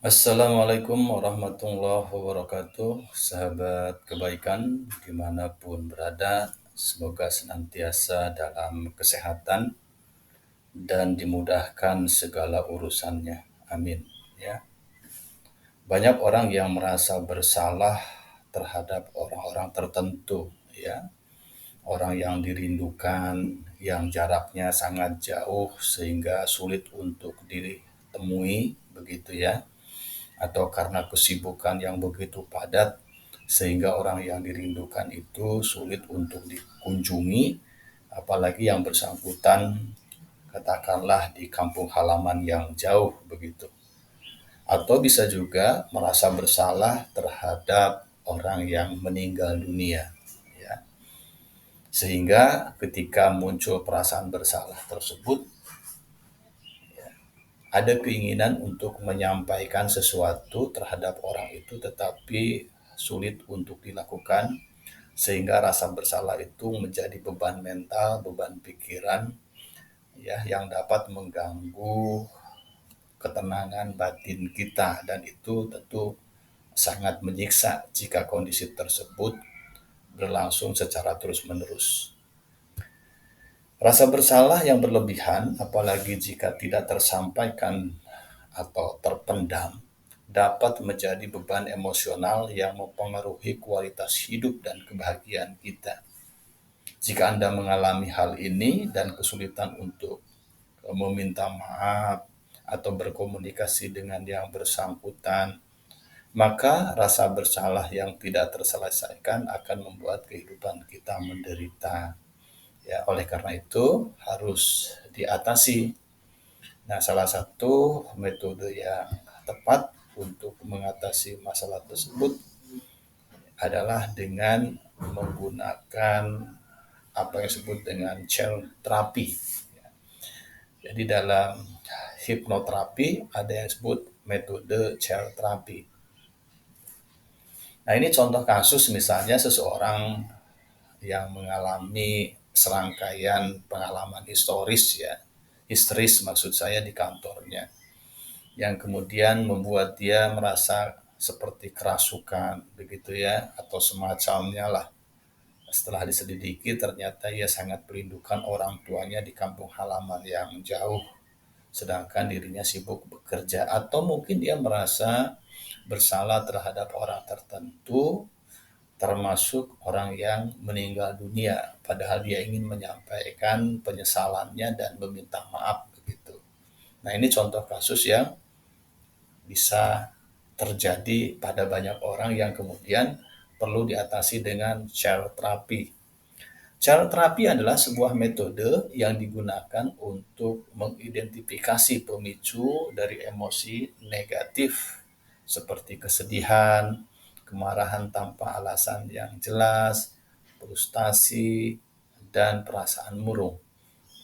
Assalamualaikum warahmatullahi wabarakatuh, sahabat kebaikan dimanapun berada. Semoga senantiasa dalam kesehatan dan dimudahkan segala urusannya. Amin. Ya, banyak orang yang merasa bersalah terhadap orang-orang tertentu. Ya, orang yang dirindukan, yang jaraknya sangat jauh sehingga sulit untuk ditemui, begitu ya, atau karena kesibukan yang begitu padat sehingga orang yang dirindukan itu sulit untuk dikunjungi, apalagi yang bersangkutan katakanlah di kampung halaman yang jauh begitu. Atau bisa juga merasa bersalah terhadap orang yang meninggal dunia, ya. Sehingga ketika muncul perasaan bersalah tersebut, ada keinginan untuk menyampaikan sesuatu terhadap orang itu tetapi sulit untuk dilakukan, sehingga rasa bersalah itu menjadi beban mental, beban pikiran, ya, yang dapat mengganggu ketenangan batin kita, dan itu tentu sangat menyiksa jika kondisi tersebut berlangsung secara terus-menerus. Rasa bersalah yang berlebihan, apalagi jika tidak tersampaikan atau terpendam, dapat menjadi beban emosional yang mempengaruhi kualitas hidup dan kebahagiaan kita. Jika Anda mengalami hal ini dan kesulitan untuk meminta maaf atau berkomunikasi dengan yang bersangkutan, maka rasa bersalah yang tidak terselesaikan akan membuat kehidupan kita menderita. Ya, oleh karena itu harus diatasi. Nah, salah satu metode yang tepat untuk mengatasi masalah tersebut adalah dengan menggunakan apa yang disebut dengan chair terapi. Jadi dalam hipnoterapi ada yang disebut metode chair terapi. Nah, ini contoh kasus misalnya seseorang yang mengalami serangkaian pengalaman histeris maksud saya di kantornya, yang kemudian membuat dia merasa seperti kerasukan begitu ya, atau semacamnya lah. Setelah diselidiki ternyata ia sangat merindukan orang tuanya di kampung halaman yang jauh, sedangkan dirinya sibuk bekerja, atau mungkin dia merasa bersalah terhadap orang tertentu, termasuk orang yang meninggal dunia, padahal dia ingin menyampaikan penyesalannya dan meminta maaf begitu. Nah, ini contoh kasus yang bisa terjadi pada banyak orang yang kemudian perlu diatasi dengan chair terapi. Chair terapi adalah sebuah metode yang digunakan untuk mengidentifikasi pemicu dari emosi negatif seperti kesedihan, kemarahan tanpa alasan yang jelas, frustasi, dan perasaan murung.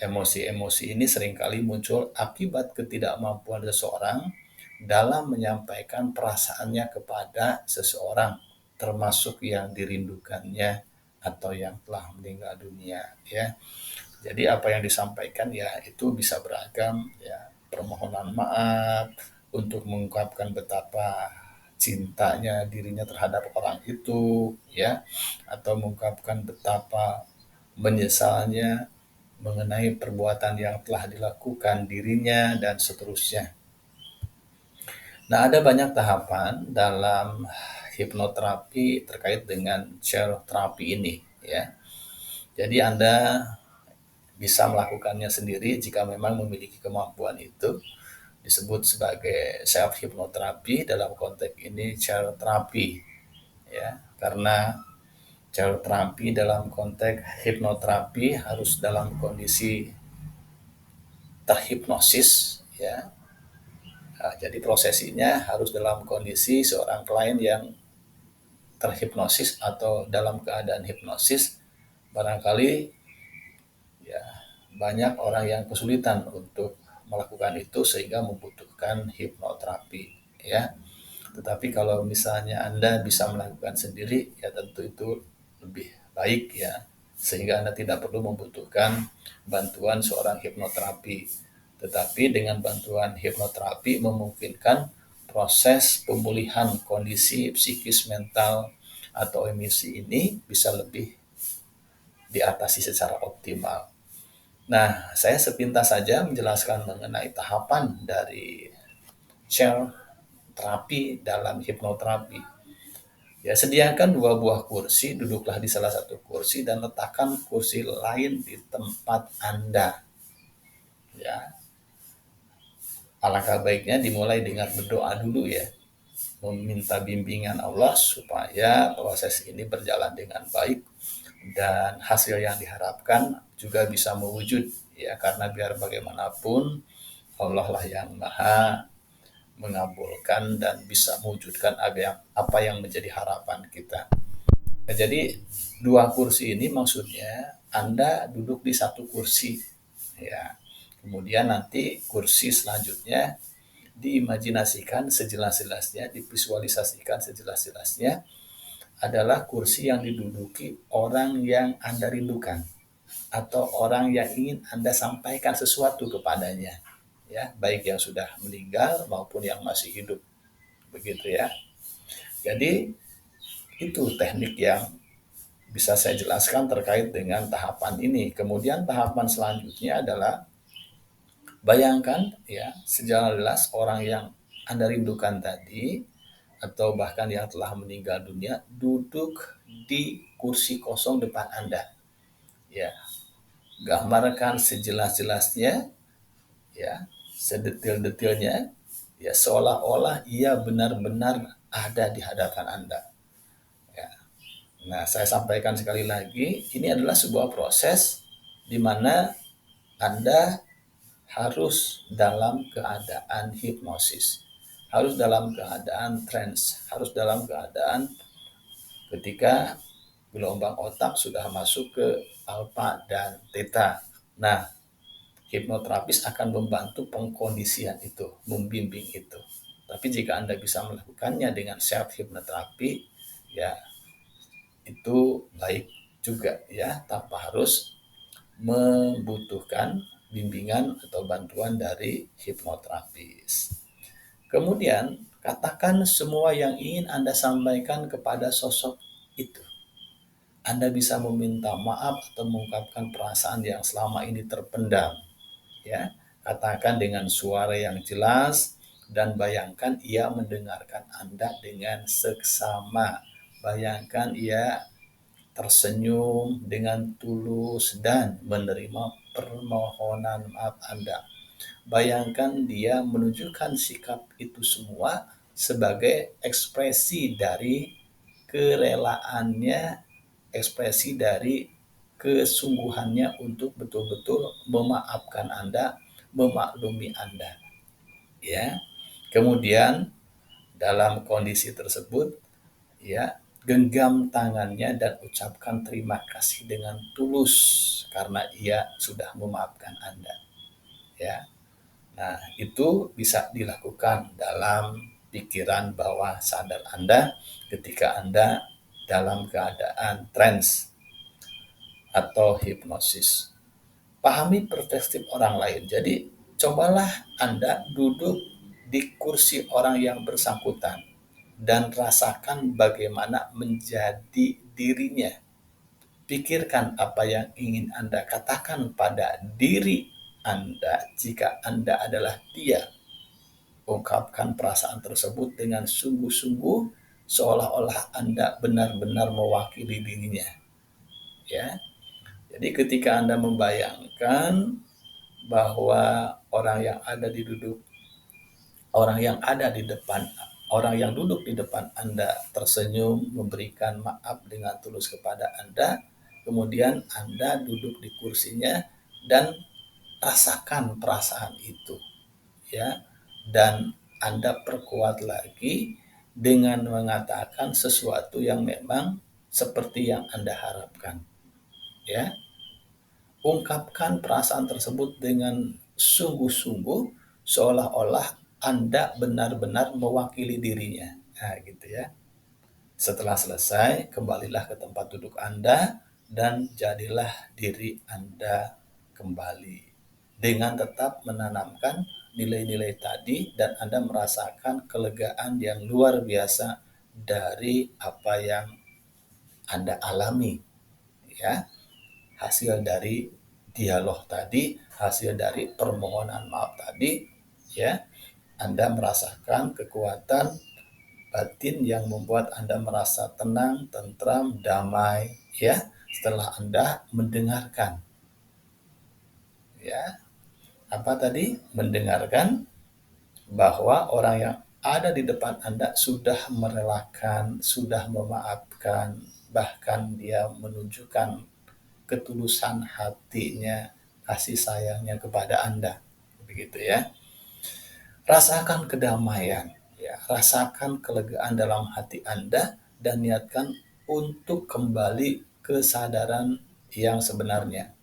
Emosi-emosi ini seringkali muncul akibat ketidakmampuan seseorang dalam menyampaikan perasaannya kepada seseorang, termasuk yang dirindukannya atau yang telah meninggal dunia, ya. Jadi apa yang disampaikan ya itu bisa beragam, ya, permohonan maaf untuk mengungkapkan betapa cintanya dirinya terhadap orang itu, ya, atau mengungkapkan betapa menyesalnya mengenai perbuatan yang telah dilakukan dirinya dan seterusnya. Nah, ada banyak tahapan dalam hipnoterapi terkait dengan chair terapi ini, ya. Jadi Anda bisa melakukannya sendiri jika memang memiliki kemampuan itu. Disebut sebagai self hipnoterapi, dalam konteks ini chair terapi, ya. Karena chair terapi dalam konteks hipnoterapi harus dalam kondisi terhipnosis, ya. Nah, jadi prosesinya harus dalam kondisi seorang klien yang terhipnosis atau dalam keadaan hipnosis. Barangkali ya banyak orang yang kesulitan untuk melakukan itu sehingga membutuhkan hipnoterapi, ya. Tetapi kalau misalnya Anda bisa melakukan sendiri, ya tentu itu lebih baik, ya. Sehingga Anda tidak perlu membutuhkan bantuan seorang hipnoterapi. Tetapi dengan bantuan hipnoterapi memungkinkan proses pemulihan kondisi psikis, mental, atau emosi ini bisa lebih diatasi secara optimal. Nah, saya sepintas saja menjelaskan mengenai tahapan dari chair terapi dalam hipnoterapi. Ya, sediakan 2 buah kursi, duduklah di salah satu kursi dan letakkan kursi lain di tempat Anda. Ya, alangkah baiknya dimulai dengan berdoa dulu ya, meminta bimbingan Allah supaya proses ini berjalan dengan baik dan hasil yang diharapkan juga bisa mewujud ya, karena biar bagaimanapun Allah lah yang maha mengabulkan dan bisa mewujudkan apa yang menjadi harapan kita. Nah, jadi 2 kursi ini maksudnya Anda duduk di satu kursi ya. Kemudian nanti kursi selanjutnya diimajinasikan sejelas-jelasnya, divisualisasikan sejelas-jelasnya adalah kursi yang diduduki orang yang Anda rindukan atau orang yang ingin Anda sampaikan sesuatu kepadanya. Ya, baik yang sudah meninggal maupun yang masih hidup. Begitu ya. Jadi itu teknik yang bisa saya jelaskan terkait dengan tahapan ini. Kemudian tahapan selanjutnya adalah bayangkan ya, secara jelas orang yang Anda rindukan tadi atau bahkan yang telah meninggal dunia duduk di kursi kosong depan Anda. Ya, gambarkan sejelas-jelasnya ya, sedetil-detilnya ya, seolah-olah ia benar-benar ada di hadapan Anda. Ya. Nah, saya sampaikan sekali lagi, ini adalah sebuah proses di mana Anda harus dalam keadaan hipnosis, harus dalam keadaan trance, harus dalam keadaan ketika gelombang otak sudah masuk ke alfa dan theta. Nah, hipnoterapis akan membantu pengkondisian itu, membimbing itu. Tapi jika Anda bisa melakukannya dengan self hipnoterapi, ya itu baik juga ya, tanpa harus membutuhkan bimbingan atau bantuan dari hipnoterapis. Kemudian, katakan semua yang ingin Anda sampaikan kepada sosok itu. Anda bisa meminta maaf atau mengungkapkan perasaan yang selama ini terpendam. Ya, katakan dengan suara yang jelas dan bayangkan ia mendengarkan Anda dengan seksama. Bayangkan ia tersenyum dengan tulus dan menerima permohonan maaf Anda. Bayangkan dia menunjukkan sikap itu semua sebagai ekspresi dari kerelaannya, ekspresi dari kesungguhannya untuk betul-betul memaafkan Anda, memaklumi Anda. Ya. Kemudian dalam kondisi tersebut ya, genggam tangannya dan ucapkan terima kasih dengan tulus karena ia sudah memaafkan Anda. Ya. Nah, itu bisa dilakukan dalam pikiran bawah sadar Anda ketika Anda dalam keadaan trance atau hipnosis. Pahami perspektif orang lain. Jadi, cobalah Anda duduk di kursi orang yang bersangkutan dan rasakan bagaimana menjadi dirinya. Pikirkan apa yang ingin Anda katakan pada diri Anda jika Anda adalah dia. Ungkapkan perasaan tersebut dengan sungguh-sungguh seolah-olah Anda benar-benar mewakili dirinya. Ya. Jadi ketika Anda membayangkan bahwa orang yang ada di depan, orang yang duduk di depan Anda tersenyum memberikan maaf dengan tulus kepada Anda, kemudian Anda duduk di kursinya dan rasakan perasaan itu, ya, dan Anda perkuat lagi dengan mengatakan sesuatu yang memang seperti yang Anda harapkan, ya. Ungkapkan perasaan tersebut dengan sungguh-sungguh seolah-olah Anda benar-benar mewakili dirinya. Nah, gitu ya. Setelah selesai, kembalilah ke tempat duduk Anda dan jadilah diri Anda kembali dengan tetap menanamkan nilai-nilai tadi dan Anda merasakan kelegaan yang luar biasa dari apa yang Anda alami, ya. Hasil dari dialog tadi, hasil dari permohonan maaf tadi, ya. Anda merasakan kekuatan batin yang membuat Anda merasa tenang, tentram, damai, ya, setelah Anda mendengarkan. Ya, apa tadi? Mendengarkan bahwa orang yang ada di depan Anda sudah merelakan, sudah memaafkan, bahkan dia menunjukkan ketulusan hatinya, kasih sayangnya kepada Anda. Begitu ya. Rasakan kedamaian, ya, rasakan kelegaan dalam hati Anda dan niatkan untuk kembali kesadaran yang sebenarnya.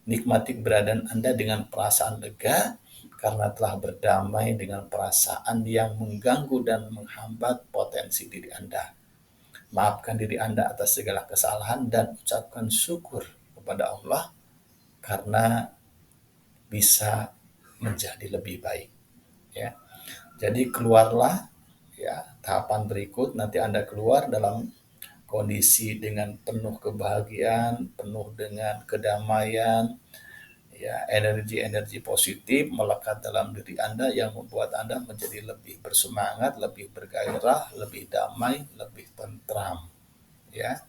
Nikmati keberadaan Anda dengan perasaan lega karena telah berdamai dengan perasaan yang mengganggu dan menghambat potensi diri Anda. Maafkan diri Anda atas segala kesalahan dan ucapkan syukur kepada Allah karena bisa menjadi lebih baik. Ya. Jadi keluarlah, ya, tahapan berikut nanti Anda keluar dalam kondisi dengan penuh kebahagiaan, penuh dengan kedamaian, ya, energi-energi positif melekat dalam diri Anda yang membuat Anda menjadi lebih bersemangat, lebih bergairah, lebih damai, lebih tentram. Ya,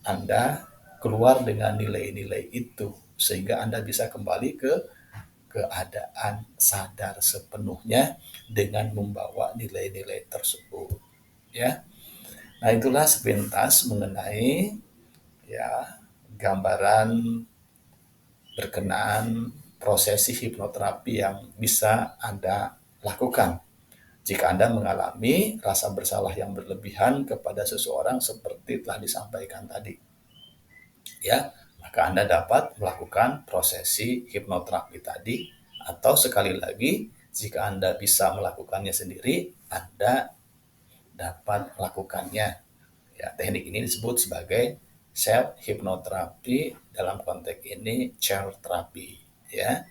Anda keluar dengan nilai-nilai itu sehingga Anda bisa kembali ke keadaan sadar sepenuhnya dengan membawa nilai-nilai tersebut, ya. Nah, itulah sepintas mengenai, ya, gambaran berkenaan prosesi hipnoterapi yang bisa Anda lakukan jika Anda mengalami rasa bersalah yang berlebihan kepada seseorang seperti telah disampaikan tadi. Ya, maka Anda dapat melakukan prosesi hipnoterapi tadi, atau sekali lagi, jika Anda bisa melakukannya sendiri, Anda dapat melakukannya. Ya, teknik ini disebut sebagai self hipnoterapi, dalam konteks ini chair therapy, ya.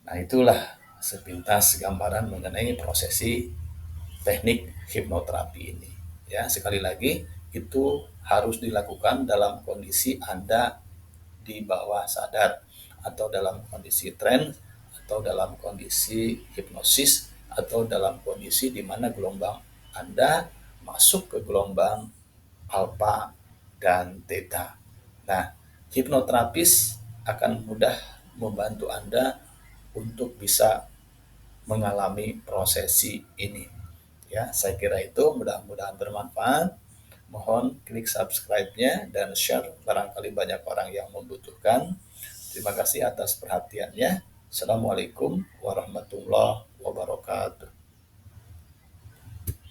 Nah, itulah sepintas gambaran mengenai prosesi teknik hipnoterapi ini. Ya, sekali lagi itu harus dilakukan dalam kondisi Anda di bawah sadar atau dalam kondisi trance atau dalam kondisi hipnosis atau dalam kondisi di mana gelombang Anda masuk ke gelombang alfa dan theta. Nah, hipnoterapis akan mudah membantu Anda untuk bisa mengalami prosesi ini. Ya, saya kira itu mudah-mudahan bermanfaat. Mohon klik subscribe-nya dan share, barangkali banyak orang yang membutuhkan. Terima kasih atas perhatiannya. Assalamualaikum warahmatullahi wabarakatuh.